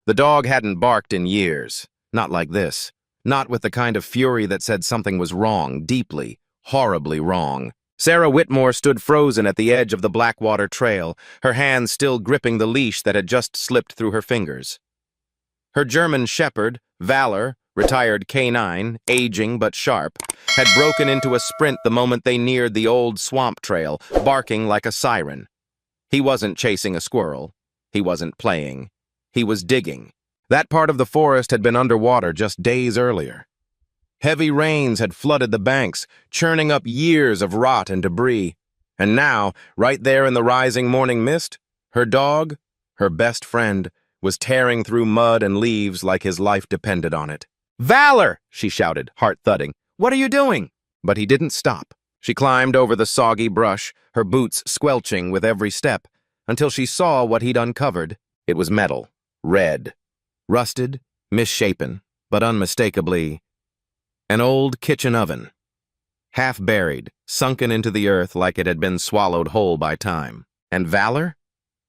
The dog hadn't barked in years. Not like this. Not with the kind of fury that said something was wrong, deeply, horribly wrong. Sarah Whitmore stood frozen at the edge of the Blackwater Trail, her hands still gripping the leash that had just slipped through her fingers. Her German shepherd, Valor, retired canine, aging but sharp, had broken into a sprint the moment they neared the old swamp trail, barking like a siren. He wasn't chasing a squirrel. He wasn't playing. He was digging. That part of the forest had been underwater just days earlier. Heavy rains had flooded the banks, churning up years of rot and debris. And now, right there in the rising morning mist, her dog, her best friend, was tearing through mud and leaves like his life depended on it. "Valor!" she shouted, heart thudding. "What are you doing?" But he didn't stop. She climbed over the soggy brush, her boots squelching with every step, until she saw what he'd uncovered. It was metal, red, rusted, misshapen, but unmistakably an old kitchen oven, half buried, sunken into the earth like it had been swallowed whole by time. And Valor?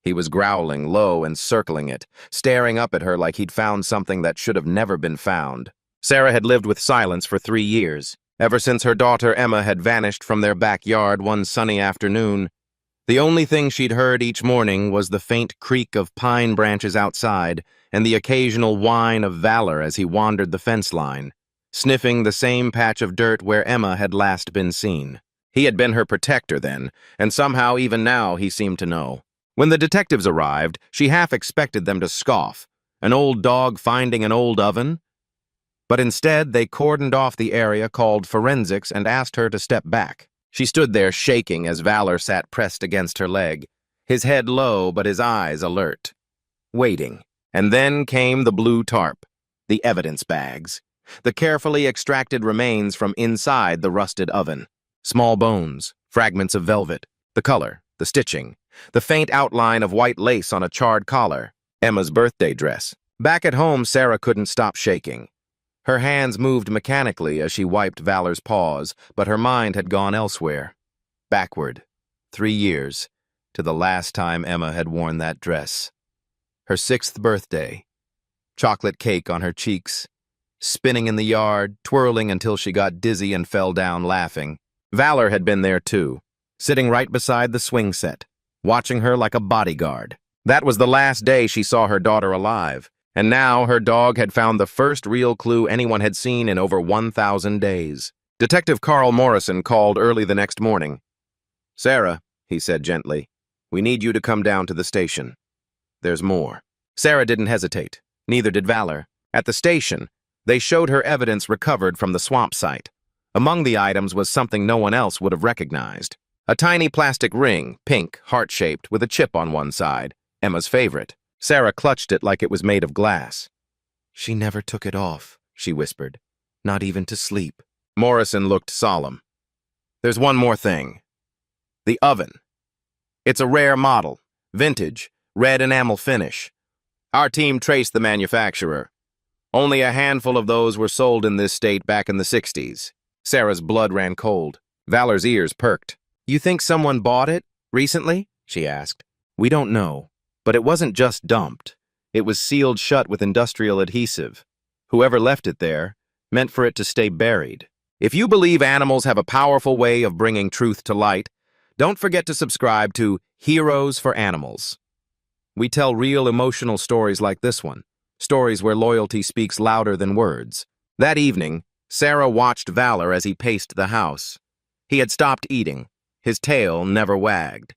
He was growling low and circling it, staring up at her like he'd found something that should have never been found. Sarah had lived with silence for 3 years, ever since her daughter Emma had vanished from their backyard one sunny afternoon. The only thing she'd heard each morning was the faint creak of pine branches outside and the occasional whine of Valor as he wandered the fence line, sniffing the same patch of dirt where Emma had last been seen. He had been her protector then, and somehow even now he seemed to know. When the detectives arrived, she half expected them to scoff. An old dog finding an old oven? But instead, they cordoned off the area called forensics and asked her to step back. She stood there shaking as Valor sat pressed against her leg, his head low but his eyes alert, waiting. And then came the blue tarp, the evidence bags, the carefully extracted remains from inside the rusted oven. Small bones, fragments of velvet, the color, the stitching, the faint outline of white lace on a charred collar, Emma's birthday dress. Back at home, Sarah couldn't stop shaking. Her hands moved mechanically as she wiped Valor's paws, but her mind had gone elsewhere. Backward, 3 years, to the last time Emma had worn that dress. Her 6th birthday. Chocolate cake on her cheeks, spinning in the yard, twirling until she got dizzy and fell down laughing. Valor had been there too, sitting right beside the swing set, watching her like a bodyguard. That was the last day she saw her daughter alive, and now her dog had found the first real clue anyone had seen in over 1,000 days. Detective Carl Morrison called early the next morning. "Sarah," he said gently, "we need you to come down to the station. There's more." Sarah didn't hesitate. Neither did Valor. At the station, they showed her evidence recovered from the swamp site. Among the items was something no one else would have recognized. A tiny plastic ring, pink, heart-shaped, with a chip on one side. Emma's favorite. Sarah clutched it like it was made of glass. "She never took it off," she whispered. "Not even to sleep." Morrison looked solemn. "There's one more thing. The oven. It's a rare model. Vintage. Red enamel finish. Our team traced the manufacturer. Only a handful of those were sold in this state back in the 60s. Sarah's blood ran cold. Valor's ears perked. "You think someone bought it? Recently?" she asked. "We don't know. But it wasn't just dumped. It was sealed shut with industrial adhesive. Whoever left it there meant for it to stay buried." If you believe animals have a powerful way of bringing truth to light, don't forget to subscribe to Heroes for Animals. We tell real emotional stories like this one, stories where loyalty speaks louder than words. That evening, Sarah watched Valor as he paced the house. He had stopped eating. His tail never wagged.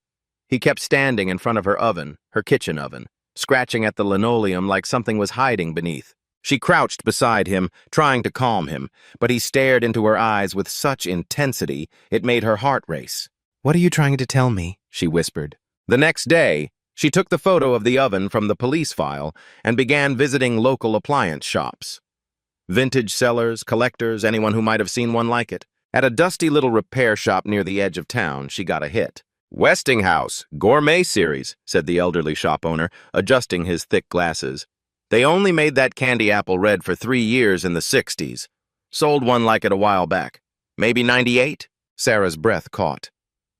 He kept standing in front of her oven, her kitchen oven, scratching at the linoleum like something was hiding beneath. She crouched beside him, trying to calm him, but he stared into her eyes with such intensity it made her heart race. "What are you trying to tell me?" she whispered. The next day, she took the photo of the oven from the police file and began visiting local appliance shops. Vintage sellers, collectors, anyone who might have seen one like it. At a dusty little repair shop near the edge of town, she got a hit. "Westinghouse, Gourmet Series," said the elderly shop owner, adjusting his thick glasses. "They only made that candy apple red for 3 years in the 60s. Sold one like it a while back. Maybe 98? Sarah's breath caught.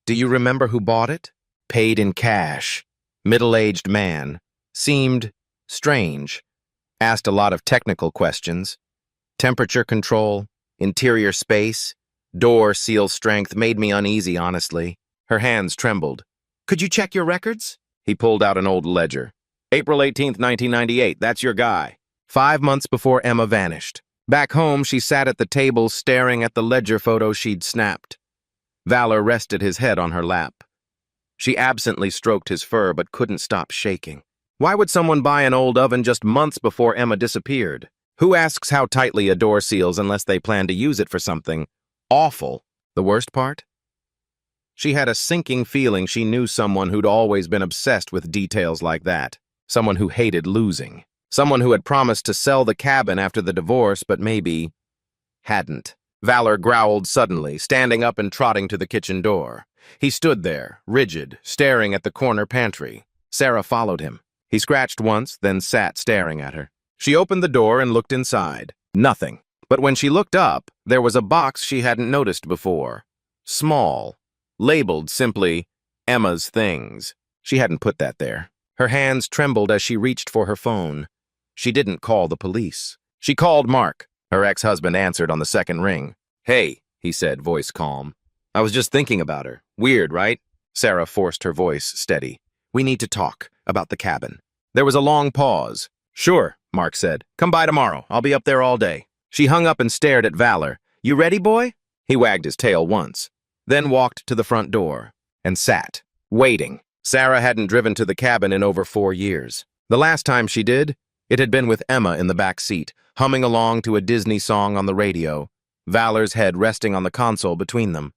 "Do you remember who bought it?" "Paid in cash. Middle-aged man. Seemed strange. Asked a lot of technical questions. Temperature control, interior space, door seal strength made me uneasy, honestly. Her hands trembled. Could you check your records? He pulled out an old ledger. April 18th, 1998, that's your guy. 5 months before Emma vanished. Back home, she sat at the table staring at the ledger photo she'd snapped. Valor rested his head on her lap. She absently stroked his fur but couldn't stop shaking. Why would someone buy an old oven just months before Emma disappeared? Who asks how tightly a door seals unless they plan to use it for something awful? The worst part? She had a sinking feeling she knew someone who'd always been obsessed with details like that. Someone who hated losing. Someone who had promised to sell the cabin after the divorce, but maybe hadn't. Valor growled suddenly, standing up and trotting to the kitchen door. He stood there, rigid, staring at the corner pantry. Sarah followed him. He scratched once, then sat staring at her. She opened the door and looked inside. Nothing. But when she looked up, there was a box she hadn't noticed before. Small. Labeled simply, Emma's Things. She hadn't put that there. Her hands trembled as she reached for her phone. She didn't call the police. She called Mark. Her ex-husband answered on the second ring. Hey, he said, voice calm. I was just thinking about her. Weird, right? Sarah forced her voice steady. We need to talk about the cabin. There was a long pause. Sure, Mark said. Come by tomorrow. I'll be up there all day. She hung up and stared at Valor. You ready, boy? He wagged his tail once, then walked to the front door and sat, waiting. Sarah hadn't driven to the cabin in over 4 years. The last time she did, it had been with Emma in the back seat, humming along to a Disney song on the radio, Valor's head resting on the console between them.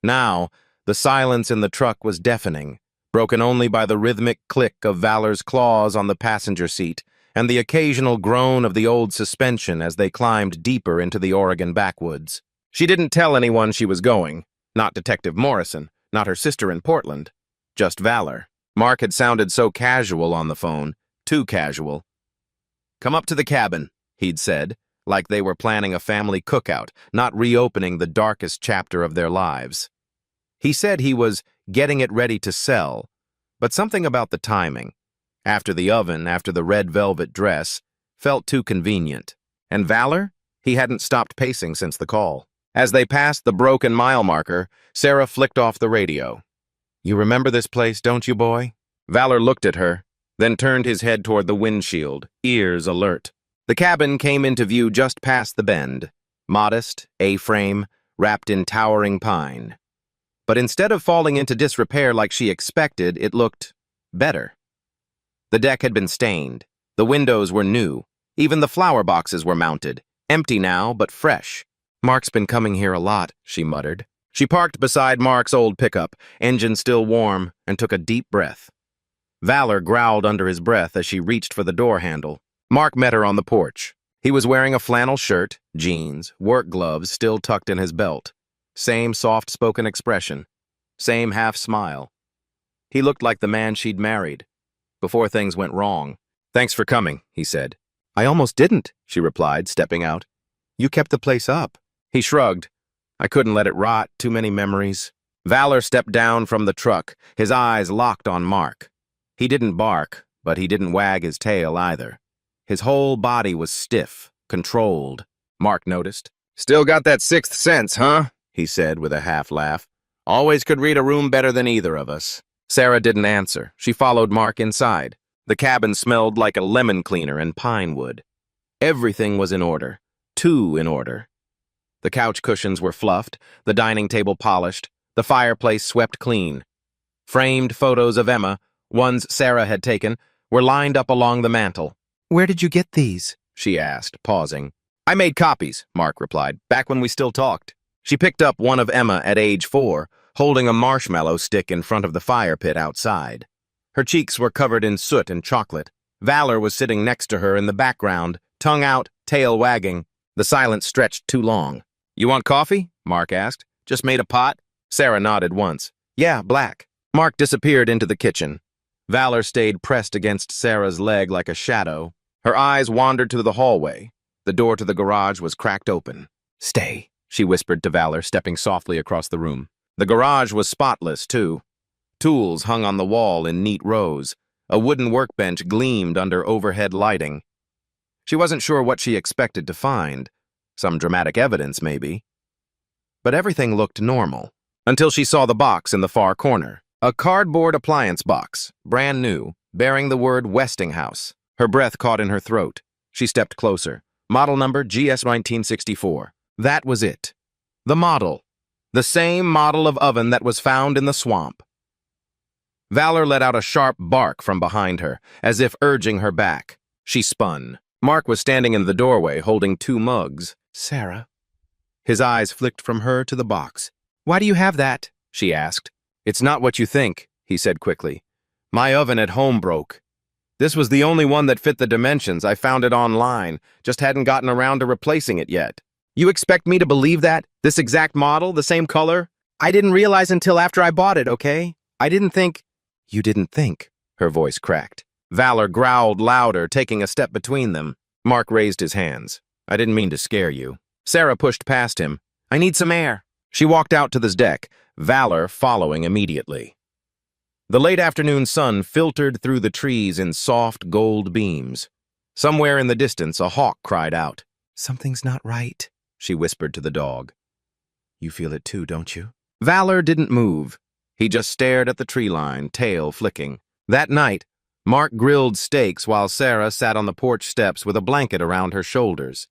Now, the silence in the truck was deafening, broken only by the rhythmic click of Valor's claws on the passenger seat and the occasional groan of the old suspension as they climbed deeper into the Oregon backwoods. She didn't tell anyone she was going, not Detective Morrison, not her sister in Portland, just Valor. Mark had sounded so casual on the phone, too casual. Come up to the cabin, he'd said, like they were planning a family cookout, not reopening the darkest chapter of their lives. He said he was getting it ready to sell, but something about the timing, after the oven, after the red velvet dress, felt too convenient. And Valor? He hadn't stopped pacing since the call. As they passed the broken mile marker, Sarah flicked off the radio. You remember this place, don't you, boy? Valor looked at her, then turned his head toward the windshield, ears alert. The cabin came into view just past the bend, modest, A-frame, wrapped in towering pine. But instead of falling into disrepair like she expected, it looked better. The deck had been stained. The windows were new. Even the flower boxes were mounted, empty now, but fresh. Mark's been coming here a lot, she muttered. She parked beside Mark's old pickup, engine still warm, and took a deep breath. Valor growled under his breath as she reached for the door handle. Mark met her on the porch. He was wearing a flannel shirt, jeans, work gloves still tucked in his belt. Same soft-spoken expression. Same half-smile. He looked like the man she'd married, before things went wrong. Thanks for coming, he said. I almost didn't, she replied, stepping out. You kept the place up. He shrugged. I couldn't let it rot, too many memories. Valor stepped down from the truck, his eyes locked on Mark. He didn't bark, but he didn't wag his tail either. His whole body was stiff, controlled, Mark noticed. Still got that sixth sense, huh? He said with a half laugh. Always could read a room better than either of us. Sarah didn't answer. She followed Mark inside. The cabin smelled like a lemon cleaner and pine wood. Everything was in order. Too in order. The couch cushions were fluffed, the dining table polished, the fireplace swept clean. Framed photos of Emma, ones Sarah had taken, were lined up along the mantel. Where did you get these? She asked, pausing. I made copies, Mark replied, back when we still talked. She picked up one of Emma at age 4, holding a marshmallow stick in front of the fire pit outside. Her cheeks were covered in soot and chocolate. Valor was sitting next to her in the background, tongue out, tail wagging. The silence stretched too long. You want coffee? Mark asked. Just made a pot? Sarah nodded once. Yeah, black. Mark disappeared into the kitchen. Valor stayed pressed against Sarah's leg like a shadow. Her eyes wandered to the hallway. The door to the garage was cracked open. Stay, she whispered to Valor, stepping softly across the room. The garage was spotless, too. Tools hung on the wall in neat rows. A wooden workbench gleamed under overhead lighting. She wasn't sure what she expected to find. Some dramatic evidence, maybe. But everything looked normal, until she saw the box in the far corner. A cardboard appliance box, brand new, bearing the word Westinghouse. Her breath caught in her throat. She stepped closer. Model number GS 1964. That was it. The model. The same model of oven that was found in the swamp. Valor let out a sharp bark from behind her, as if urging her back. She spun. Mark was standing in the doorway, holding 2 mugs. Sarah. His eyes flicked from her to the box. Why do you have that? She asked. It's not what you think, he said quickly. My oven at home broke. This was the only one that fit the dimensions. I found it online, just hadn't gotten around to replacing it yet. You expect me to believe that? This exact model, the same color? I didn't realize until after I bought it, okay? I didn't think... You didn't think, her voice cracked. Valor growled louder, taking a step between them. Mark raised his hands. I didn't mean to scare you. Sarah pushed past him. I need some air. She walked out to the deck, Valor following immediately. The late afternoon sun filtered through the trees in soft gold beams. Somewhere in the distance, a hawk cried out. Something's not right, she whispered to the dog. You feel it too, don't you? Valor didn't move. He just stared at the tree line, tail flicking. That night, Mark grilled steaks while Sarah sat on the porch steps with a blanket around her shoulders.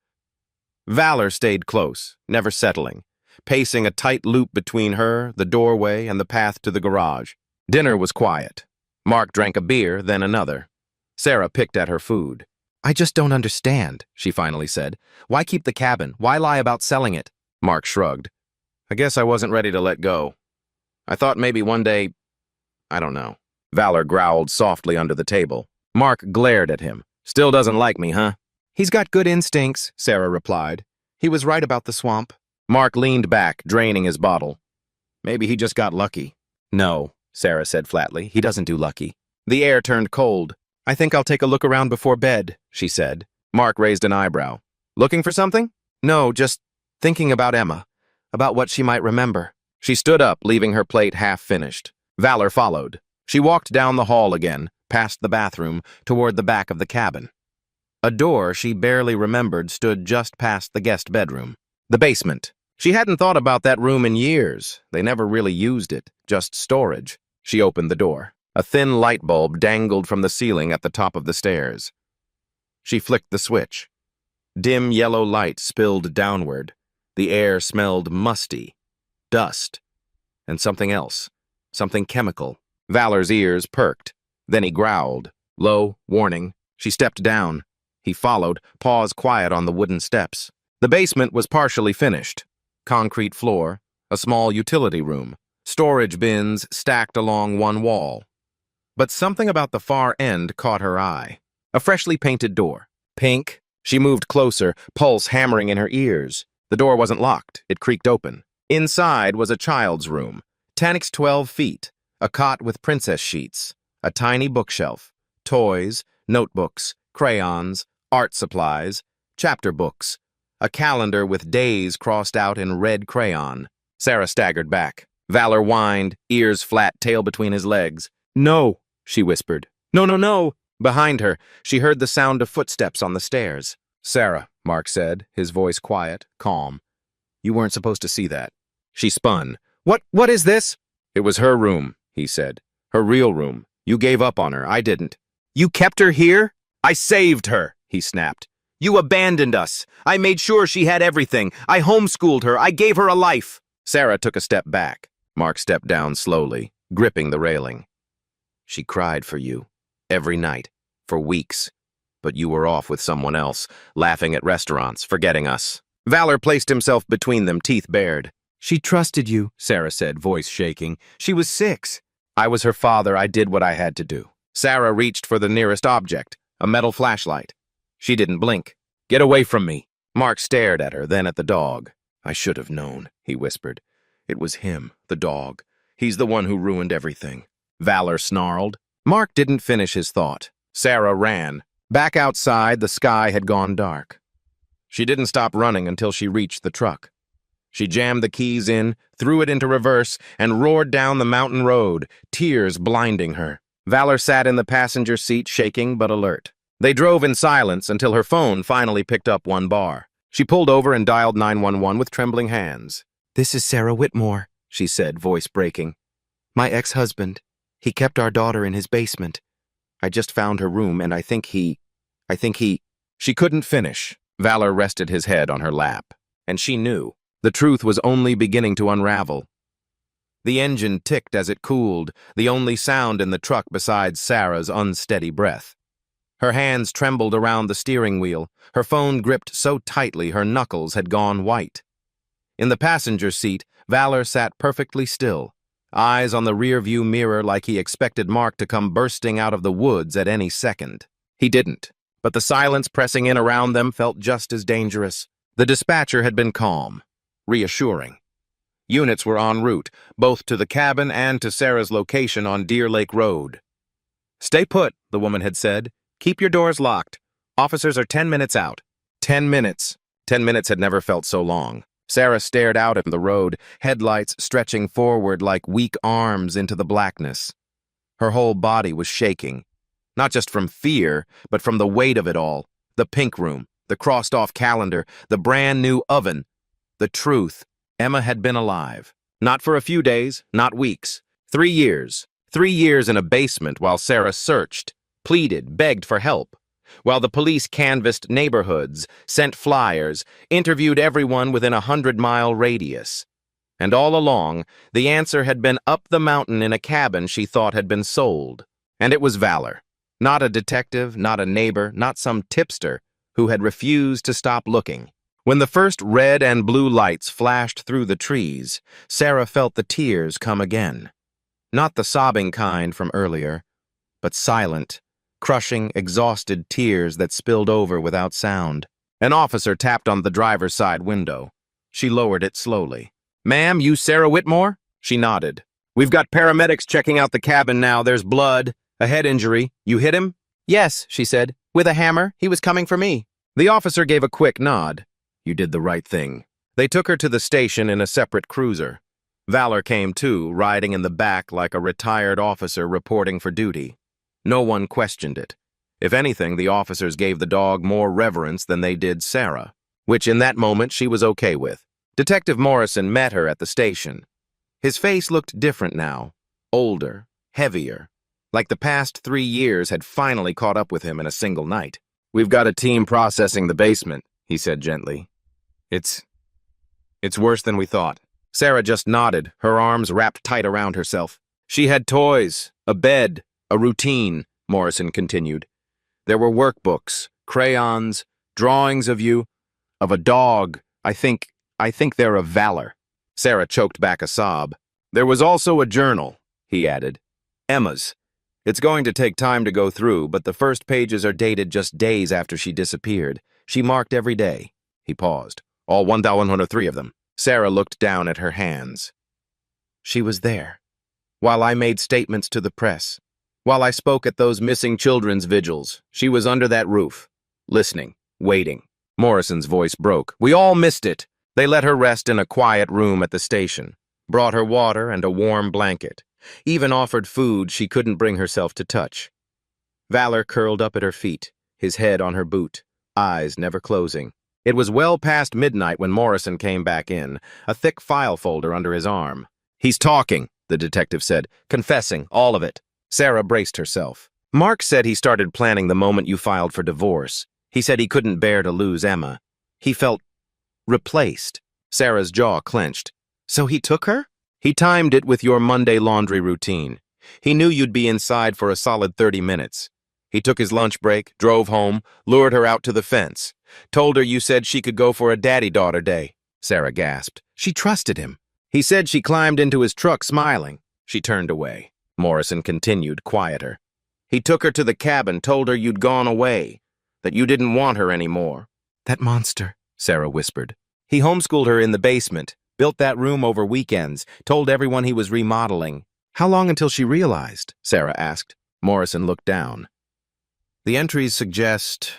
Valor stayed close, never settling, pacing a tight loop between her, the doorway, and the path to the garage. Dinner was quiet. Mark drank a beer, then another. Sarah picked at her food. I just don't understand, she finally said. Why keep the cabin? Why lie about selling it? Mark shrugged. I guess I wasn't ready to let go. I thought maybe one day... I don't know. Valor growled softly under the table. Mark glared at him. Still doesn't like me, huh? He's got good instincts, Sarah replied. He was right about the swamp. Mark leaned back, draining his bottle. Maybe he just got lucky. No, Sarah said flatly. He doesn't do lucky. The air turned cold. I think I'll take a look around before bed, she said. Mark raised an eyebrow. Looking for something? No, just thinking about Emma, about what she might remember. She stood up, leaving her plate half finished. Valor followed. She walked down the hall again, past the bathroom, toward the back of the cabin. A door she barely remembered stood just past the guest bedroom. The basement. She hadn't thought about that room in years. They never really used it, just storage. She opened the door. A thin light bulb dangled from the ceiling at the top of the stairs. She flicked the switch. Dim yellow light spilled downward. The air smelled musty, dust, and something else, something chemical. Valor's ears perked. Then he growled. Low, warning. She stepped down. He followed, paws quiet on the wooden steps. The basement was partially finished. Concrete floor, a small utility room, storage bins stacked along one wall. But something about the far end caught her eye. A freshly painted door. Pink. She moved closer, pulse hammering in her ears. The door wasn't locked. It creaked open. Inside was a child's room. Tanix 12 feet. A cot with princess sheets. A tiny bookshelf. Toys, notebooks, crayons, art supplies, chapter books. A calendar with days crossed out in red crayon. Sarah staggered back. Valor whined, ears flat, tail between his legs. No, she whispered. No, no, no. Behind her, she heard the sound of footsteps on the stairs. Sarah, Mark said, his voice quiet, calm. You weren't supposed to see that. She spun. What is this? It was her room, he said. Her real room. You gave up on her. I didn't. You kept her here? I saved her, he snapped. You abandoned us. I made sure she had everything. I homeschooled her. I gave her a life. Sarah took a step back. Mark stepped down slowly, gripping the railing. She cried for you. Every night. For weeks. But you were off with someone else, laughing at restaurants, forgetting us. Valor placed himself between them, teeth bared. She trusted you, Sarah said, voice shaking. She was 6. I was her father. I did what I had to do. Sarah reached for the nearest object, a metal flashlight. She didn't blink. Get away from me. Mark stared at her, then at the dog. I should have known, he whispered. It was him, the dog. He's the one who ruined everything. Valor snarled. Mark didn't finish his thought. Sarah ran. Back outside, the sky had gone dark. She didn't stop running until she reached the truck. She jammed the keys in, threw it into reverse, and roared down the mountain road, tears blinding her. Valor sat in the passenger seat, shaking but alert. They drove in silence until her phone finally picked up one bar. She pulled over and dialed 911 with trembling hands. "This is Sarah Whitmore," she said, voice breaking. "My ex-husband. He kept our daughter in his basement. I just found her room, and I think he... She couldn't finish. Valor rested his head on her lap, and she knew. The truth was only beginning to unravel. The engine ticked as it cooled, the only sound in the truck besides Sarah's unsteady breath. Her hands trembled around the steering wheel, her phone gripped so tightly her knuckles had gone white. In the passenger seat, Valor sat perfectly still, eyes on the rearview mirror like he expected Mark to come bursting out of the woods at any second. He didn't, but the silence pressing in around them felt just as dangerous. The dispatcher had been calm, reassuring. Units were en route, both to the cabin and to Sarah's location on Deer Lake Road. "Stay put," the woman had said. "Keep your doors locked. Officers are 10 minutes out." 10 minutes. 10 minutes had never felt so long. Sarah stared out at the road, headlights stretching forward like weak arms into the blackness. Her whole body was shaking, not just from fear, but from the weight of it all. The pink room, the crossed-off calendar, the brand-new oven. The truth. Emma had been alive. Not for a few days, not weeks. 3 years. 3 years in a basement while Sarah searched, pleaded, begged for help. While the police canvassed neighborhoods, sent flyers, interviewed everyone within a 100-mile radius. And all along, the answer had been up the mountain in a cabin she thought had been sold. And it was Valor. Not a detective, not a neighbor, not some tipster who had refused to stop looking. When the first red and blue lights flashed through the trees, Sarah felt the tears come again. Not the sobbing kind from earlier, but silent, crushing, exhausted tears that spilled over without sound. An officer tapped on the driver's side window. She lowered it slowly. "Ma'am, you Sarah Whitmore?" She nodded. "We've got paramedics checking out the cabin now. There's blood, a head injury. You hit him?" "Yes," she said. "With a hammer. He was coming for me." The officer gave a quick nod. "You did the right thing." They took her to the station in a separate cruiser. Valor came too, riding in the back like a retired officer reporting for duty. No one questioned it. If anything, the officers gave the dog more reverence than they did Sarah, which in that moment she was okay with. Detective Morrison met her at the station. His face looked different now, older, heavier, like the past 3 years had finally caught up with him in a single night. "We've got a team processing the basement," he said gently. It's worse than we thought." Sarah just nodded, her arms wrapped tight around herself. "She had toys, a bed, a routine," Morrison continued. "There were workbooks, crayons, drawings of you, of a dog. I think they're of Valor." Sarah choked back a sob. "There was also a journal," he added. "Emma's. It's going to take time to go through, but the first pages are dated just days after she disappeared. She marked every day." He paused. "All 1,103 of them." Sarah looked down at her hands. "She was there. While I made statements to the press, while I spoke at those missing children's vigils, she was under that roof, listening, waiting." Morrison's voice broke. "We all missed it." They let her rest in a quiet room at the station, brought her water and a warm blanket, even offered food she couldn't bring herself to touch. Valor curled up at her feet, his head on her boot, eyes never closing. It was well past midnight when Morrison came back in, a thick file folder under his arm. "He's talking," the detective said, "confessing, all of it." Sarah braced herself. "Mark said he started planning the moment you filed for divorce. He said he couldn't bear to lose Emma. He felt replaced." Sarah's jaw clenched. "So he took her?" "He timed it with your Monday laundry routine. He knew you'd be inside for a solid 30 minutes. He took his lunch break, drove home, lured her out to the fence. Told her you said she could go for a daddy-daughter day." Sarah gasped. She trusted him. "He said she climbed into his truck smiling." She turned away. Morrison continued, quieter. "He took her to the cabin, told her you'd gone away, that you didn't want her anymore." "That monster," Sarah whispered. "He homeschooled her in the basement, built that room over weekends, told everyone he was remodeling." "How long until she realized?" Sarah asked. Morrison looked down. "The entries suggest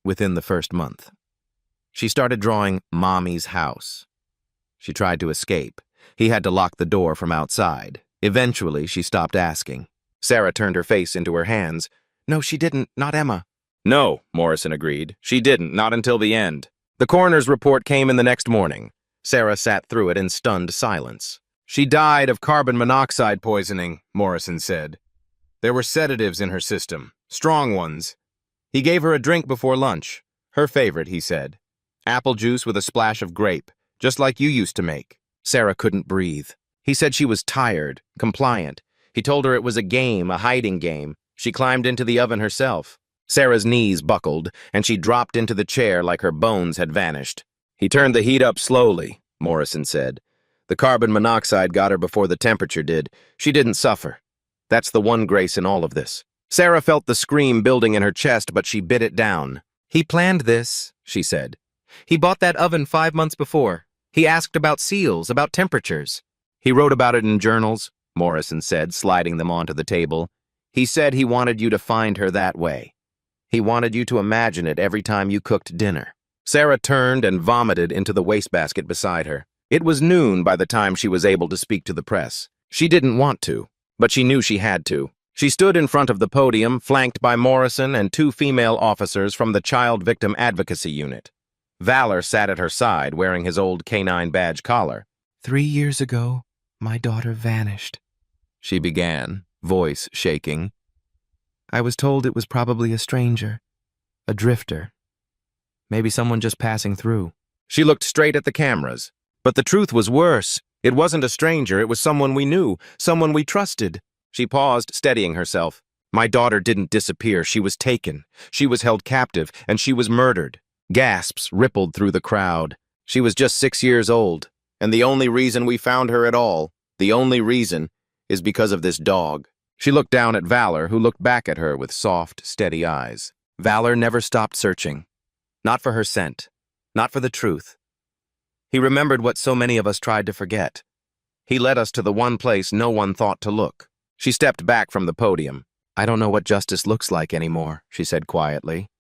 within the first month. She started drawing Mommy's house. She tried to escape. He had to lock the door from outside. Eventually, she stopped asking." Sarah turned her face into her hands. "No, she didn't. Not Emma." No, Morrison agreed. She didn't, not until the end. The coroner's report came in the next morning. Sarah sat through it in stunned silence. She died of carbon monoxide poisoning, Morrison said. There were sedatives in her system, strong ones. He gave her a drink before lunch. Her favorite, he said. Apple juice with a splash of grape, just like you used to make. Sarah couldn't breathe. He said she was tired, compliant. He told her it was a game, a hiding game. She climbed into the oven herself. Sarah's knees buckled, and she dropped into the chair like her bones had vanished. He turned the heat up slowly, Morrison said. The carbon monoxide got her before the temperature did. She didn't suffer. That's the one grace in all of this. Sarah felt the scream building in her chest, but she bit it down. He planned this, she said. He bought that oven 5 months before. He asked about seals, about temperatures. He wrote about it in journals, Morrison said, sliding them onto the table. He said he wanted you to find her that way. He wanted you to imagine it every time you cooked dinner. Sarah turned and vomited into the wastebasket beside her. It was noon by the time she was able to speak to the press. She didn't want to, but she knew she had to. She stood in front of the podium, flanked by Morrison and 2 female officers from the Child Victim Advocacy Unit. Valor sat at her side, wearing his old K-9 badge collar. 3 years ago, my daughter vanished, she began, voice shaking. I was told it was probably a stranger, a drifter, maybe someone just passing through. She looked straight at the cameras. But the truth was worse. It wasn't a stranger, it was someone we knew, someone we trusted. She paused, steadying herself. My daughter didn't disappear, she was taken. She was held captive, and she was murdered. Gasps rippled through the crowd. She was just 6 years old, and the only reason we found her at all, the only reason, is because of this dog. She looked down at Valor, who looked back at her with soft, steady eyes. Valor never stopped searching. Not for her scent, not for the truth. He remembered what so many of us tried to forget. He led us to the one place no one thought to look. She stepped back from the podium. I don't know what justice looks like anymore, she said quietly.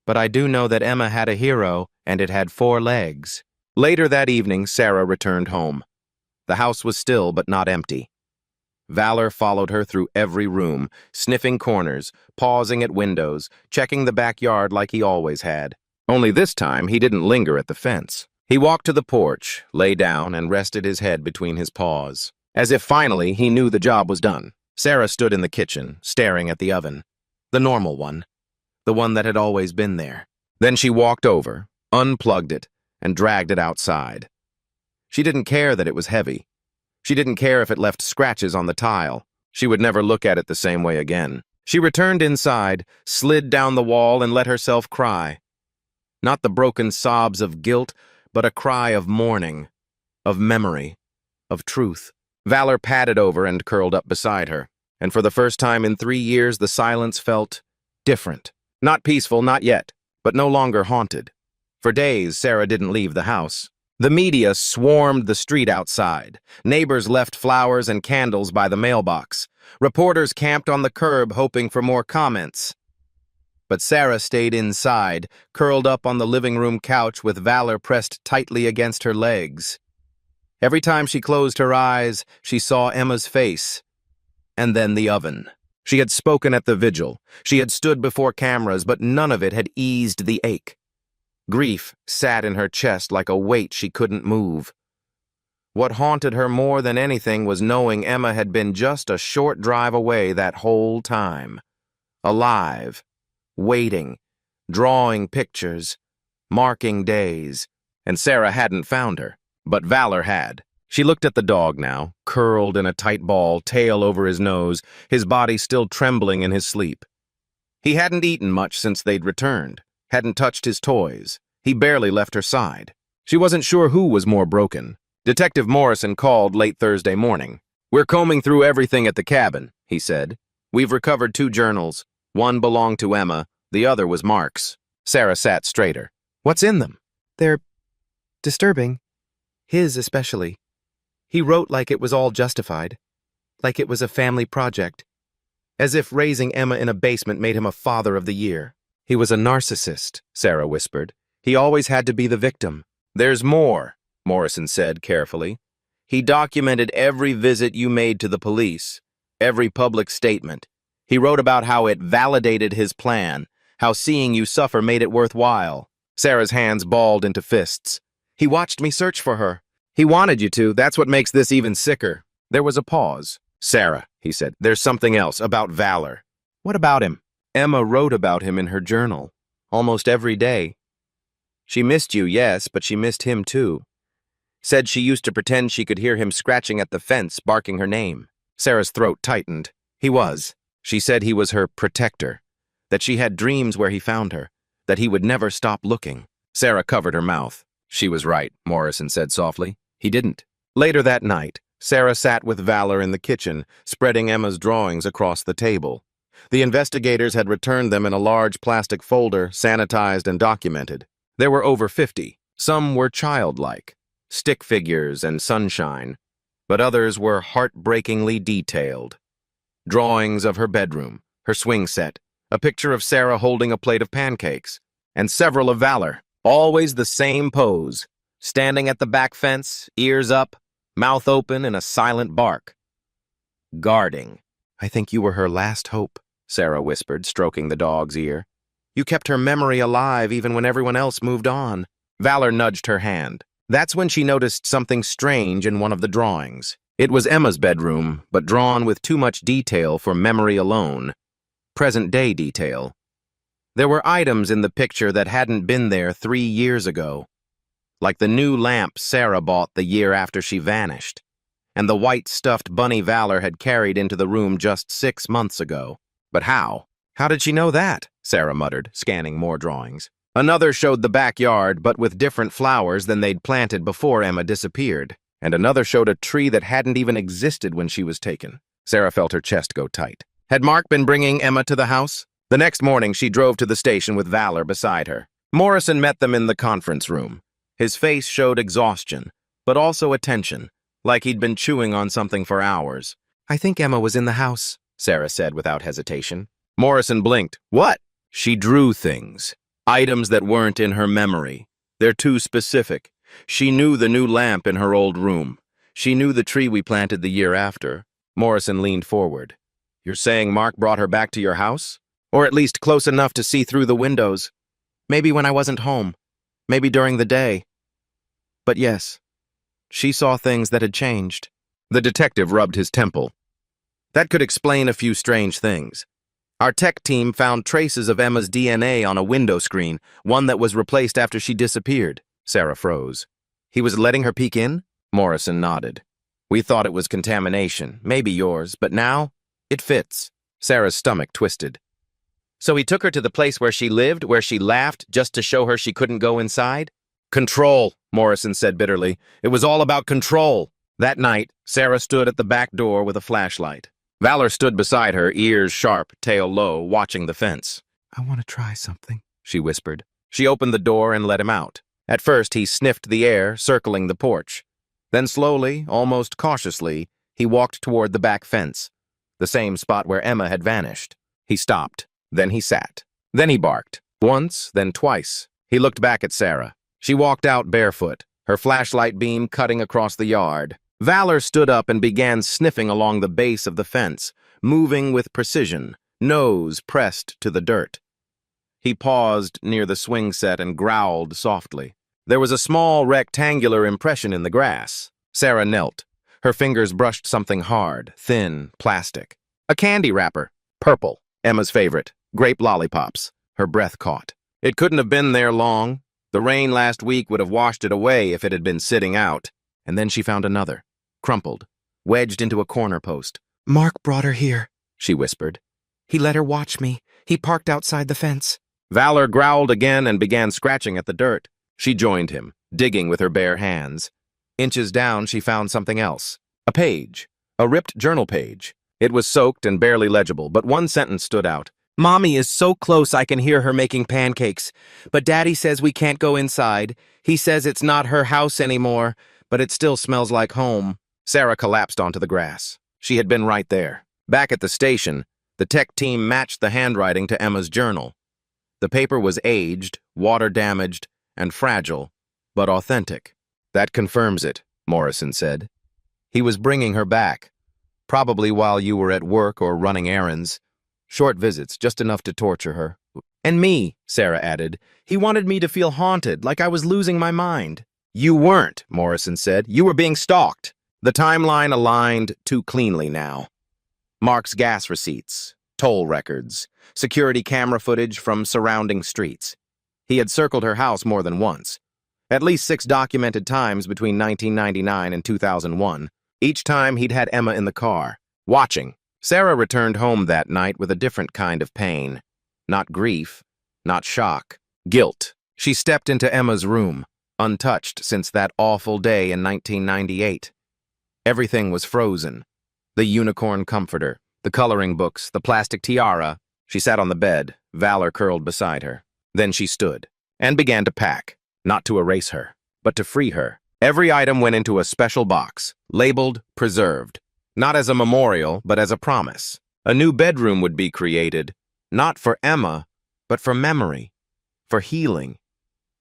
But I do know that Emma had a hero, and it had 4 legs. Later that evening, Sarah returned home. The house was still but not empty. Valor followed her through every room, sniffing corners, pausing at windows, checking the backyard like he always had. Only this time, he didn't linger at the fence. He walked to the porch, lay down, and rested his head between his paws. As if finally he knew the job was done. Sarah stood in the kitchen, staring at the oven. The normal one. The one that had always been there. Then she walked over, unplugged it, and dragged it outside. She didn't care that it was heavy. She didn't care if it left scratches on the tile. She would never look at it the same way again. She returned inside, slid down the wall, and let herself cry. Not the broken sobs of guilt, but a cry of mourning, of memory, of truth. Valor padded over and curled up beside her, and for the first time in 3 years the silence felt different. Not peaceful, not yet, but no longer haunted. For days, Sarah didn't leave the house. The media swarmed the street outside. Neighbors left flowers and candles by the mailbox. Reporters camped on the curb hoping for more comments. But Sarah stayed inside, curled up on the living room couch with Valor pressed tightly against her legs. Every time she closed her eyes, she saw Emma's face, and then the oven. She had spoken at the vigil. She had stood before cameras, but none of it had eased the ache. Grief sat in her chest like a weight she couldn't move. What haunted her more than anything was knowing Emma had been just a short drive away that whole time. Alive. Waiting, drawing pictures, marking days, and Sarah hadn't found her, but Valor had. She looked at the dog now, curled in a tight ball, tail over his nose, his body still trembling in his sleep. He hadn't eaten much since they'd returned, hadn't touched his toys. He barely left her side. She wasn't sure who was more broken. Detective Morrison called late Thursday morning. We're combing through everything at the cabin, he said. We've recovered 2 journals. One belonged to Emma, the other was Mark's. Sarah sat straighter. What's in them? They're disturbing. His especially. He wrote like it was all justified. Like it was a family project. As if raising Emma in a basement made him a father of the year. He was a narcissist, Sarah whispered. He always had to be the victim. There's more, Morrison said carefully. He documented every visit you made to the police, every public statement. He wrote about how it validated his plan, How seeing you suffer made it worthwhile. Sarah's hands balled into fists. He watched me search for her. He wanted you to. That's what makes this even sicker. There was a pause. Sarah, he said, there's something else about Valor. What about him? Emma wrote about him in her journal. Almost every day. She missed you, yes, but she missed him too. Said she used to pretend she could hear him scratching at the fence, barking her name. Sarah's throat tightened. He was. She said he was her protector. That she had dreams where he found her. That he would never stop looking. Sarah covered her mouth. She was right, Morrison said softly. He didn't. Later that night, Sarah sat with Valor in the kitchen, spreading Emma's drawings across the table. The investigators had returned them in a large plastic folder, sanitized and documented. There were over 50. Some were childlike, stick figures and sunshine, but others were heartbreakingly detailed. Drawings of her bedroom, her swing set, a picture of Sarah holding a plate of pancakes, and several of Valor, always the same pose, standing at the back fence, ears up, mouth open in a silent bark. Guarding. I think you were her last hope, Sarah whispered, stroking the dog's ear. You kept her memory alive even when everyone else moved on. Valor nudged her hand. That's when she noticed something strange in one of the drawings. It was Emma's bedroom, but drawn with too much detail for memory alone. Present-day detail. There were items in the picture that hadn't been there 3 years ago. Like the new lamp Sarah bought the year after she vanished, and the white stuffed bunny Valor had carried into the room just 6 months ago. But how? How did she know that? Sarah muttered, scanning more drawings. Another showed the backyard, but with different flowers than they'd planted before Emma disappeared. And another showed a tree that hadn't even existed when she was taken. Sarah felt her chest go tight. Had Mark been bringing Emma to the house? The next morning, she drove to the station with Valor beside her. Morrison met them in the conference room. His face showed exhaustion, but also attention, like he'd been chewing on something for hours. I think Emma was in the house, Sarah said without hesitation. Morrison blinked. What? She drew things. Items that weren't in her memory. They're too specific. She knew the new lamp in her old room. She knew the tree we planted the year after. Morrison leaned forward. You're saying Mark brought her back to your house? Or at least close enough to see through the windows. Maybe when I wasn't home. Maybe during the day. But yes, she saw things that had changed. The detective rubbed his temple. That could explain a few strange things. Our tech team found traces of Emma's DNA on a window screen, one that was replaced after she disappeared. Sarah froze. He was letting her peek in? Morrison nodded. We thought it was contamination, maybe yours, but now it fits. Sarah's stomach twisted. So he took her to the place where she lived, where she laughed, just to show her she couldn't go inside? Control, Morrison said bitterly. It was all about control. That night, Sarah stood at the back door with a flashlight. Valor stood beside her, ears sharp, tail low, watching the fence. I want to try something, she whispered. She opened the door and let him out. At first, he sniffed the air, circling the porch. Then slowly, almost cautiously, he walked toward the back fence, the same spot where Emma had vanished. He stopped. Then he sat. Then he barked. Once, then twice. He looked back at Sarah. She walked out barefoot, her flashlight beam cutting across the yard. Valor stood up and began sniffing along the base of the fence, moving with precision, nose pressed to the dirt. He paused near the swing set and growled softly. There was a small rectangular impression in the grass. Sarah knelt. Her fingers brushed something hard, thin, plastic. A candy wrapper. Purple. Emma's favorite. Grape lollipops. Her breath caught. It couldn't have been there long. The rain last week would have washed it away if it had been sitting out. And then she found another, crumpled, wedged into a corner post. Mark brought her here, she whispered. He let her watch me. He parked outside the fence. Valor growled again and began scratching at the dirt. She joined him, digging with her bare hands. Inches down, she found something else. A page. A ripped journal page. It was soaked and barely legible, but one sentence stood out. Mommy is so close I can hear her making pancakes, but Daddy says we can't go inside. He says it's not her house anymore, but it still smells like home. Sarah collapsed onto the grass. She had been right there. Back at the station, the tech team matched the handwriting to Emma's journal. The paper was aged, water-damaged, and fragile, but authentic. That confirms it, Morrison said. He was bringing her back, probably while you were at work or running errands. Short visits, just enough to torture her. And me, Sarah added. He wanted me to feel haunted, like I was losing my mind. You weren't, Morrison said. You were being stalked. The timeline aligned too cleanly now. Mark's gas receipts, toll records, security camera footage from surrounding streets. He had circled her house more than once. At least 6 documented times between 1999 and 2001. Each time he'd had Emma in the car, watching. Sarah returned home that night with a different kind of pain. Not grief, not shock, guilt. She stepped into Emma's room, untouched since that awful day in 1998. Everything was frozen. The unicorn comforter, the coloring books, the plastic tiara. She sat on the bed, Valor curled beside her. Then she stood and began to pack, not to erase her, but to free her. Every item went into a special box, labeled preserved, not as a memorial, but as a promise. A new bedroom would be created, not for Emma, but for memory, for healing,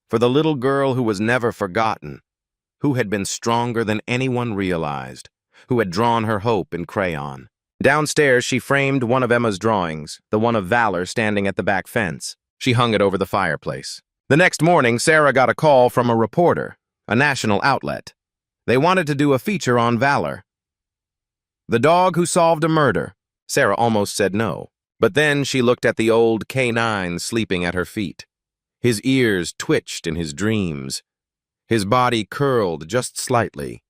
for the little girl who was never forgotten, who had been stronger than anyone realized, who had drawn her hope in crayon. Downstairs, she framed one of Emma's drawings, the one of Valor standing at the back fence. She hung it over the fireplace. The next morning, Sarah got a call from a reporter, a national outlet. They wanted to do a feature on Valor. The dog who solved a murder. Sarah almost said no. But then she looked at the old K9 sleeping at her feet. His ears twitched in his dreams. His body curled just slightly.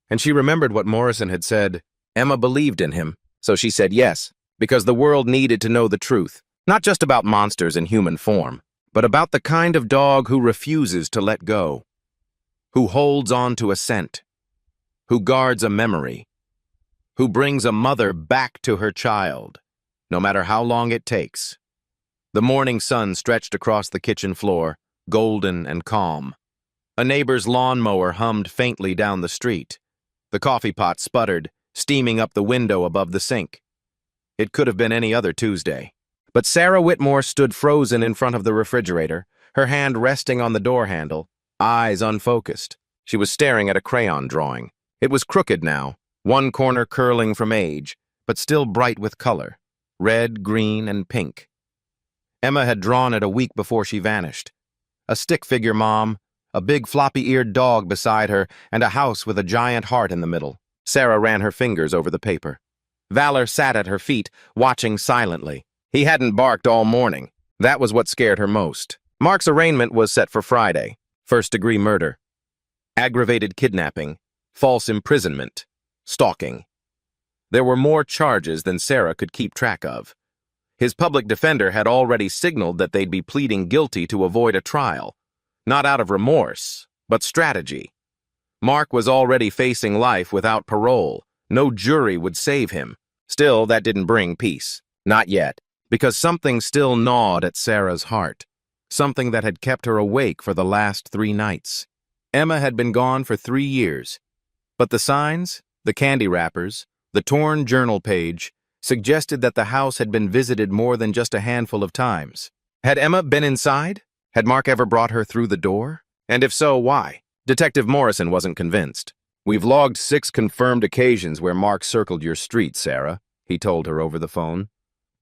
And she remembered what Morrison had said. Emma believed in him, so she said yes, because the world needed to know the truth, not just about monsters in human form, but about the kind of dog who refuses to let go, who holds on to a scent, who guards a memory, who brings a mother back to her child, no matter how long it takes. The morning sun stretched across the kitchen floor, golden and calm. A neighbor's lawnmower hummed faintly down the street. The coffee pot sputtered, steaming up the window above the sink. It could have been any other Tuesday. But Sarah Whitmore stood frozen in front of the refrigerator, her hand resting on the door handle, eyes unfocused. She was staring at a crayon drawing. It was crooked now, one corner curling from age, but still bright with color. Red, green, and pink. Emma had drawn it a week before she vanished. A stick figure mom, a big floppy-eared dog beside her, and a house with a giant heart in the middle. Sarah ran her fingers over the paper. Valor sat at her feet, watching silently. He hadn't barked all morning. That was what scared her most. Mark's arraignment was set for Friday. First-degree murder, aggravated kidnapping, false imprisonment, stalking. There were more charges than Sarah could keep track of. His public defender had already signaled that they'd be pleading guilty to avoid a trial, not out of remorse, but strategy. Mark was already facing life without parole. No jury would save him. Still, that didn't bring peace. Not yet, because something still gnawed at Sarah's heart, something that had kept her awake for the last 3 nights. Emma had been gone for 3 years, but the signs, the candy wrappers, the torn journal page, suggested that the house had been visited more than just a handful of times. Had Emma been inside? Had Mark ever brought her through the door? And if so, why? Detective Morrison wasn't convinced. "We've logged 6 confirmed occasions where Mark circled your street, Sarah," he told her over the phone.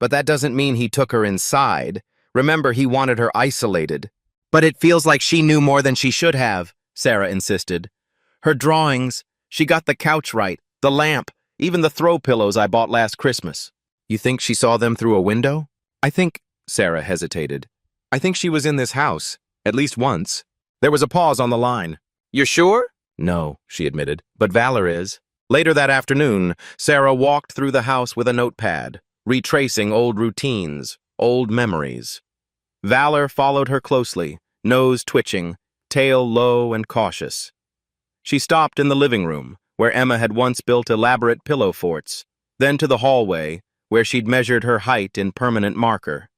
"But that doesn't mean he took her inside. Remember, he wanted her isolated." "But it feels like she knew more than she should have," Sarah insisted. "Her drawings, she got the couch right, the lamp, even the throw pillows I bought last Christmas." "You think she saw them through a window?" "I think," Sarah hesitated, "I think she was in this house, at least once." There was a pause on the line. "You're sure?" "No," she admitted, "but Valor is." Later that afternoon, Sarah walked through the house with a notepad, retracing old routines, old memories. Valor followed her closely, nose twitching, tail low and cautious. She stopped in the living room, where Emma had once built elaborate pillow forts, then to the hallway, where she'd measured her height in permanent marker.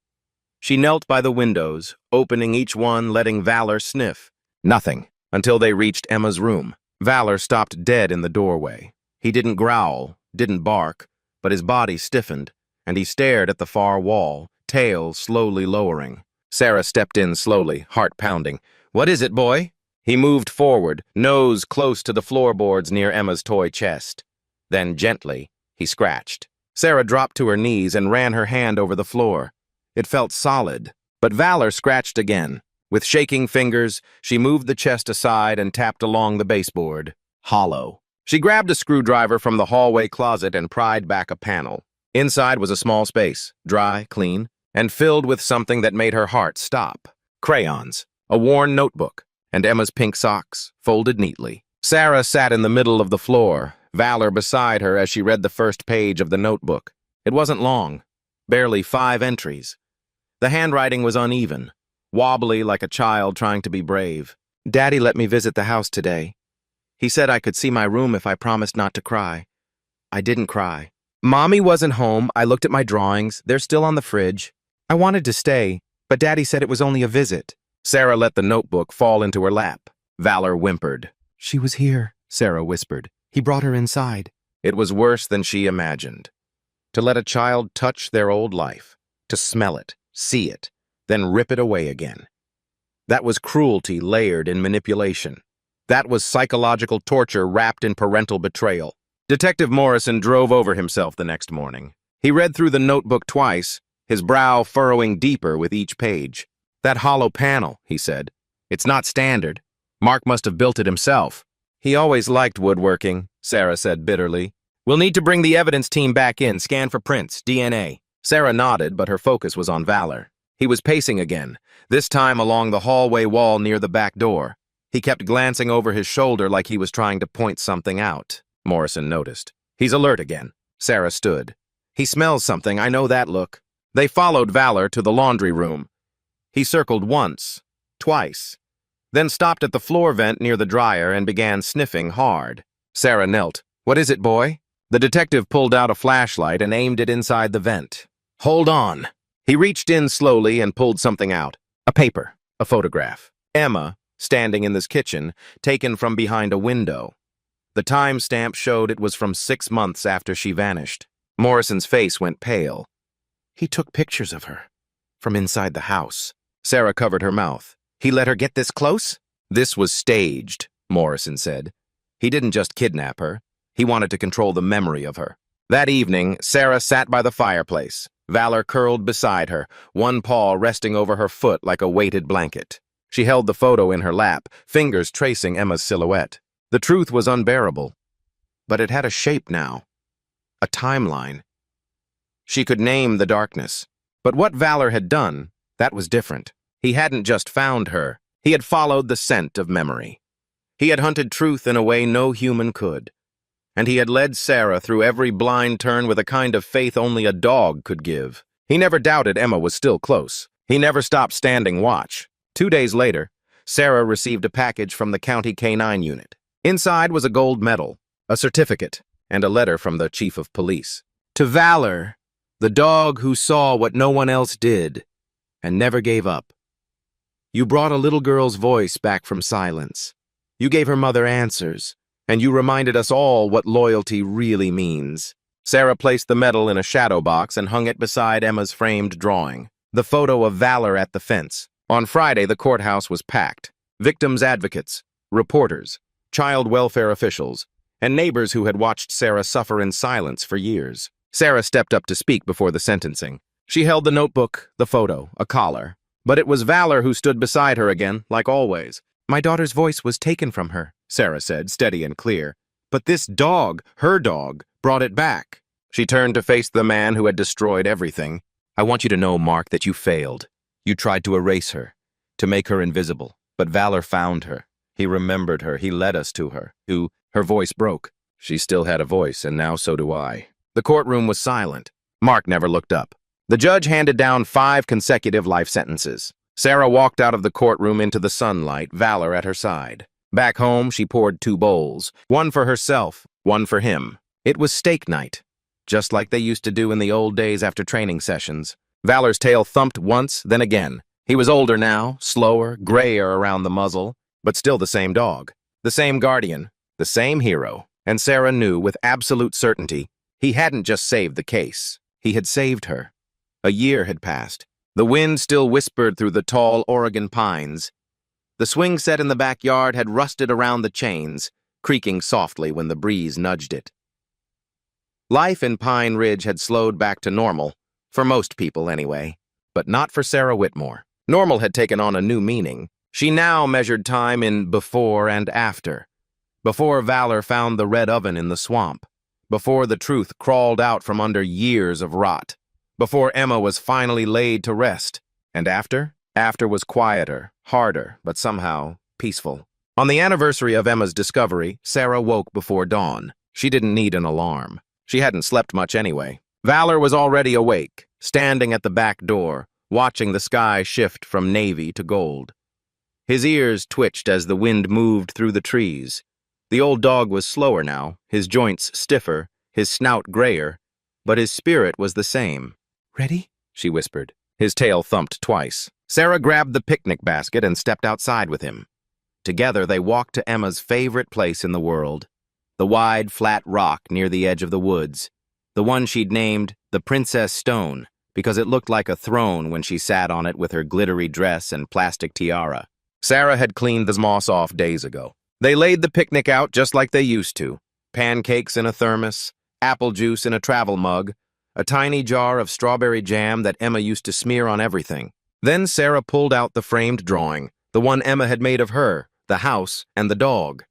She knelt by the windows, opening each one, letting Valor sniff. Nothing, until they reached Emma's room. Valor stopped dead in the doorway. He didn't growl, didn't bark, but his body stiffened, and he stared at the far wall, tail slowly lowering. Sarah stepped in slowly, heart pounding. "What is it, boy?" He moved forward, nose close to the floorboards near Emma's toy chest. Then, gently, he scratched. Sarah dropped to her knees and ran her hand over the floor. It felt solid, But Valor scratched again. With shaking fingers, she moved the chest aside and tapped along the baseboard. Hollow. She grabbed a screwdriver from the hallway closet and pried back a panel. Inside was a small space, dry, clean, and filled with something that made her heart stop. Crayons, a worn notebook, and Emma's pink socks, folded neatly. Sarah sat in the middle of the floor, Valor beside her as she read the first page of the notebook. It wasn't long, barely 5 entries. The handwriting was uneven, wobbly like a child trying to be brave. Daddy let me visit the house today. He said I could see my room if I promised not to cry. I didn't cry. Mommy wasn't home. I looked at my drawings. They're still on the fridge. I wanted to stay, but Daddy said it was only a visit. Sarah let the notebook fall into her lap. Valor whimpered. She was here, Sarah whispered. He brought her inside. It was worse than she imagined. To let a child touch their old life, to smell it, see it, then rip it away again. That was cruelty layered in manipulation. That was psychological torture wrapped in parental betrayal. Detective Morrison drove over himself the next morning. He read through the notebook twice, his brow furrowing deeper with each page. That hollow panel, he said. It's not standard. Mark must have built it himself. He always liked woodworking, Sarah said bitterly. We'll need to bring the evidence team back in, scan for prints, DNA. Sarah nodded, but her focus was on Valor. He was pacing again, this time along the hallway wall near the back door. He kept glancing over his shoulder like he was trying to point something out. Morrison noticed. He's alert again. Sarah stood. He smells something, I know that look. They followed Valor to the laundry room. He circled once, twice, then stopped at the floor vent near the dryer and began sniffing hard. Sarah knelt. What is it, boy? The detective pulled out a flashlight and aimed it inside the vent. Hold on. He reached in slowly and pulled something out. A paper, a photograph. Emma, standing in this kitchen, taken from behind a window. The timestamp showed it was from 6 months after she vanished. Morrison's face went pale. He took pictures of her. From inside the house. Sarah covered her mouth. He let her get this close? This was staged, Morrison said. He didn't just kidnap her. He wanted to control the memory of her. That evening, Sarah sat by the fireplace. Valor curled beside her, one paw resting over her foot like a weighted blanket. She held the photo in her lap, fingers tracing Emma's silhouette. The truth was unbearable. But it had a shape now. A timeline. She could name the darkness. But what Valor had done, that was different. He hadn't just found her. He had followed the scent of memory. He had hunted truth in a way no human could. And he had led Sarah through every blind turn with a kind of faith only a dog could give. He never doubted Emma was still close. He never stopped standing watch. 2 days later, Sarah received a package from the county K-9 unit. Inside was a gold medal, a certificate, and a letter from the chief of police. To Valor, the dog who saw what no one else did, and never gave up. You brought a little girl's voice back from silence. You gave her mother answers, and you reminded us all what loyalty really means. Sarah placed the medal in a shadow box and hung it beside Emma's framed drawing, the photo of Valor at the fence. On Friday, the courthouse was packed. Victims' advocates, reporters, child welfare officials, and neighbors who had watched Sarah suffer in silence for years. Sarah stepped up to speak before the sentencing. She held the notebook, the photo, a collar. But it was Valor who stood beside her again, like always. My daughter's voice was taken from her, Sarah said, steady and clear. But this dog, her dog, brought it back. She turned to face the man who had destroyed everything. I want you to know, Mark, that you failed. You tried to erase her, to make her invisible. But Valor found her. He remembered her. He led us to her. Her voice broke. She still had a voice, and now so do I. The courtroom was silent. Mark never looked up. The judge handed down 5 consecutive life sentences. Sarah walked out of the courtroom into the sunlight, Valor at her side. Back home, she poured 2 bowls, one for herself, one for him. It was steak night, just like they used to do in the old days after training sessions. Valor's tail thumped once, then again. He was older now, slower, grayer around the muzzle, but still the same dog, the same guardian, the same hero. And Sarah knew with absolute certainty he hadn't just saved the case. He had saved her. A year had passed. The wind still whispered through the tall Oregon pines. The swing set in the backyard had rusted around the chains, creaking softly when the breeze nudged it. Life in Pine Ridge had slowed back to normal, for most people anyway, but not for Sarah Whitmore. Normal had taken on a new meaning. She now measured time in before and after. Before Valor found the red oven in the swamp. Before the truth crawled out from under years of rot. Before Emma was finally laid to rest. And after? After was quieter, harder, but somehow peaceful. On the anniversary of Emma's discovery, Sarah woke before dawn. She didn't need an alarm. She hadn't slept much anyway. Valor was already awake, standing at the back door, watching the sky shift from navy to gold. His ears twitched as the wind moved through the trees. The old dog was slower now, his joints stiffer, his snout grayer, but his spirit was the same. "Ready?" she whispered. His tail thumped twice. Sarah grabbed the picnic basket and stepped outside with him. Together they walked to Emma's favorite place in the world, the wide, flat rock near the edge of the woods, the one she'd named the Princess Stone because it looked like a throne when she sat on it with her glittery dress and plastic tiara. Sarah had cleaned the moss off days ago. They laid the picnic out just like they used to. Pancakes in a thermos, apple juice in a travel mug, a tiny jar of strawberry jam that Emma used to smear on everything. Then Sarah pulled out the framed drawing, the one Emma had made of her, the house, and the dog.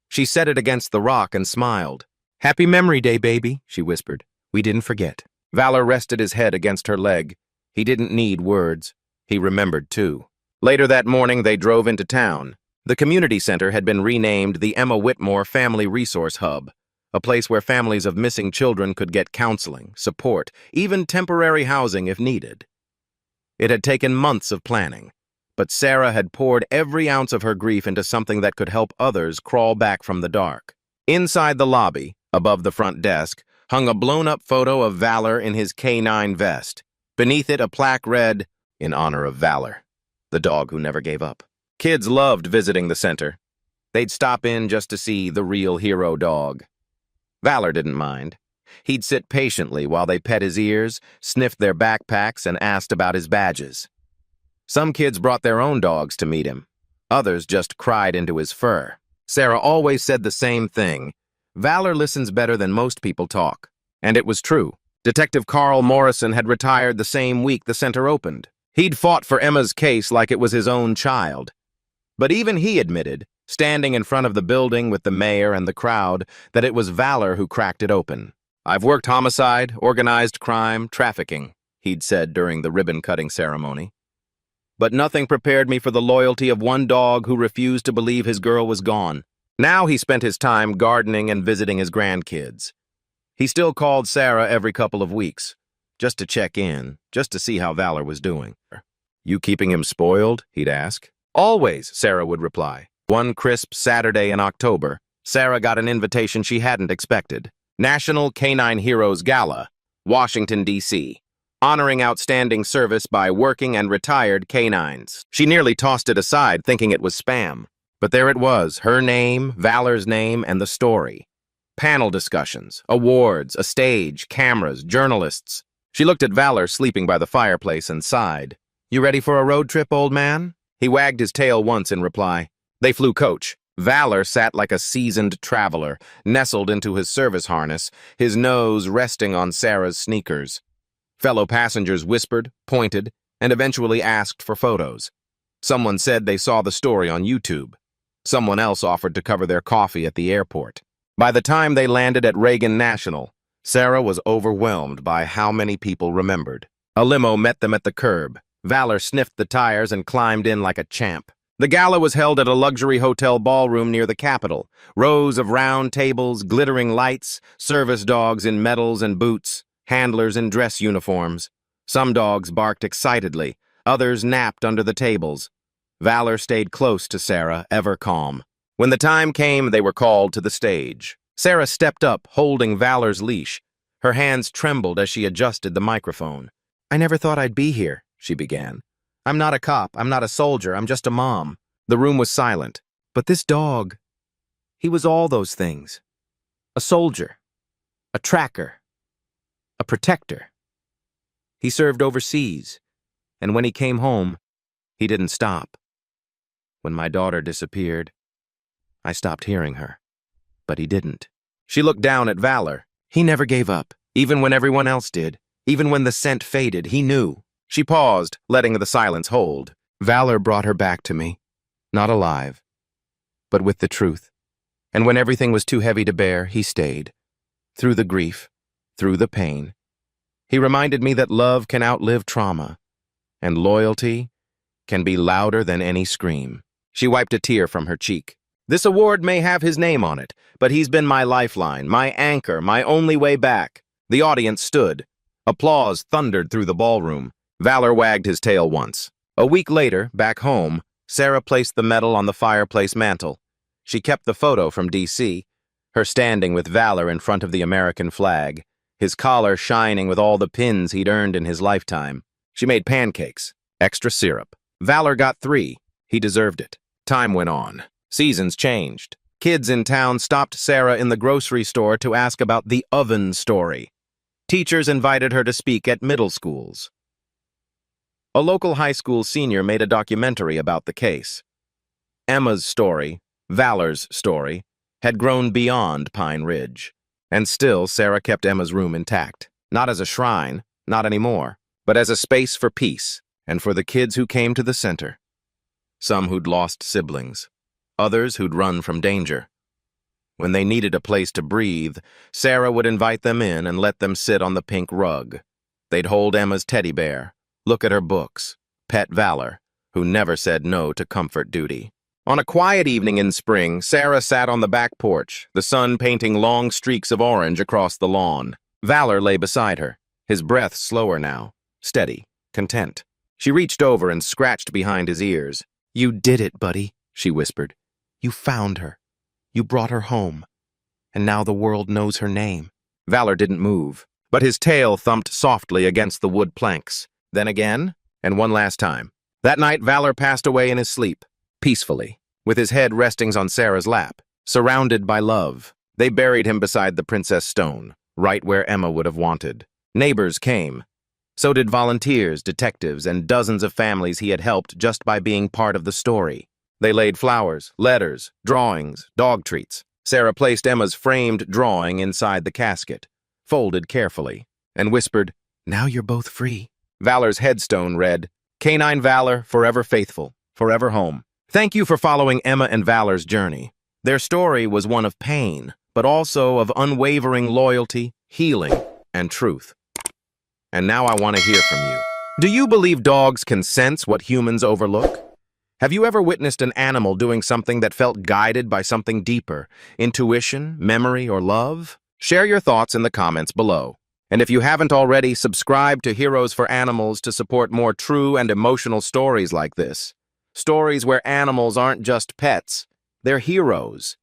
She set it against the rock and smiled. "Happy Memory Day, baby," she whispered. "We didn't forget." Valor rested his head against her leg. He didn't need words. He remembered, too. Later that morning, they drove into town. The community center had been renamed the Emma Whitmore Family Resource Hub, a place where families of missing children could get counseling, support, even temporary housing if needed. It had taken months of planning, but Sarah had poured every ounce of her grief into something that could help others crawl back from the dark. Inside the lobby, above the front desk, hung a blown-up photo of Valor in his K9 vest. Beneath it, a plaque read, "In honor of Valor, the dog who never gave up." Kids loved visiting the center. They'd stop in just to see the real hero dog. Valor didn't mind. He'd sit patiently while they pet his ears, sniffed their backpacks, and asked about his badges. Some kids brought their own dogs to meet him. Others just cried into his fur. Sarah always said the same thing. Valor listens better than most people talk. And it was true. Detective Carl Morrison had retired the same week the center opened. He'd fought for Emma's case like it was his own child. But even he admitted, standing in front of the building with the mayor and the crowd, that it was Valor who cracked it open. "I've worked homicide, organized crime, trafficking," he'd said during the ribbon-cutting ceremony. "But nothing prepared me for the loyalty of one dog who refused to believe his girl was gone." Now he spent his time gardening and visiting his grandkids. He still called Sarah every couple of weeks, just to check in, just to see how Valor was doing. "You keeping him spoiled?" he'd ask. "Always," Sarah would reply. One crisp Saturday in October, Sarah got an invitation she hadn't expected. National Canine Heroes Gala, Washington, D.C., honoring outstanding service by working and retired canines. She nearly tossed it aside, thinking it was spam. But there it was, her name, Valor's name, and the story. Panel discussions, awards, a stage, cameras, journalists. She looked at Valor sleeping by the fireplace and sighed. "You ready for a road trip, old man?" He wagged his tail once in reply. They flew coach. Valor sat like a seasoned traveler, nestled into his service harness, his nose resting on Sarah's sneakers. Fellow passengers whispered, pointed, and eventually asked for photos. Someone said they saw the story on YouTube. Someone else offered to cover their coffee at the airport. By the time they landed at Reagan National, Sarah was overwhelmed by how many people remembered. A limo met them at the curb. Valor sniffed the tires and climbed in like a champ. The gala was held at a luxury hotel ballroom near the Capitol. Rows of round tables, glittering lights, service dogs in medals and boots, handlers in dress uniforms. Some dogs barked excitedly, others napped under the tables. Valor stayed close to Sarah, ever calm. When the time came, they were called to the stage. Sarah stepped up, holding Valor's leash. Her hands trembled as she adjusted the microphone. "I never thought I'd be here," she began. "I'm not a cop, I'm not a soldier, I'm just a mom." The room was silent. But this dog, he was all those things. A soldier, a tracker, a protector. He served overseas, and when he came home, he didn't stop. When my daughter disappeared, I stopped hearing her. But he didn't. She looked down at Valor. He never gave up, even when everyone else did. Even when the scent faded, he knew. She paused, letting the silence hold. Valor brought her back to me, not alive, but with the truth. And when everything was too heavy to bear, he stayed. Through the grief, through the pain. He reminded me that love can outlive trauma, and loyalty can be louder than any scream. She wiped a tear from her cheek. This award may have his name on it, but he's been my lifeline, my anchor, my only way back. The audience stood. Applause thundered through the ballroom. Valor wagged his tail once. A week later, back home, Sarah placed the medal on the fireplace mantel. She kept the photo from D.C., her standing with Valor in front of the American flag, his collar shining with all the pins he'd earned in his lifetime. She made pancakes, extra syrup. Valor got 3. He deserved it. Time went on. Seasons changed. Kids in town stopped Sarah in the grocery store to ask about the oven story. Teachers invited her to speak at middle schools. A local high school senior made a documentary about the case. Emma's story, Valor's story, had grown beyond Pine Ridge. And still, Sarah kept Emma's room intact. Not as a shrine, not anymore, but as a space for peace and for the kids who came to the center. Some who'd lost siblings, others who'd run from danger. When they needed a place to breathe, Sarah would invite them in and let them sit on the pink rug. They'd hold Emma's teddy bear, look at her books, pet Valor, who never said no to comfort duty. On a quiet evening in spring, Sarah sat on the back porch, the sun painting long streaks of orange across the lawn. Valor lay beside her, his breath slower now, steady, content. She reached over and scratched behind his ears. "You did it, buddy," she whispered. "You found her. You brought her home. And now the world knows her name." Valor didn't move, but his tail thumped softly against the wood planks. Then again, and one last time. That night, Valor passed away in his sleep, peacefully, with his head resting on Sarah's lap, surrounded by love. They buried him beside the Princess Stone, right where Emma would have wanted. Neighbors came. So did volunteers, detectives, and dozens of families he had helped just by being part of the story. They laid flowers, letters, drawings, dog treats. Sarah placed Emma's framed drawing inside the casket, folded carefully, and whispered, "Now you're both free." Valor's headstone read, "Canine Valor, forever faithful, forever home." Thank you for following Emma and Valor's journey. Their story was one of pain, but also of unwavering loyalty, healing, and truth. And now I want to hear from you. Do you believe dogs can sense what humans overlook? Have you ever witnessed an animal doing something that felt guided by something deeper, intuition, memory, or love? Share your thoughts in the comments below. And if you haven't already, subscribe to Heroes for Animals to support more true and emotional stories like this. Stories where animals aren't just pets, they're heroes.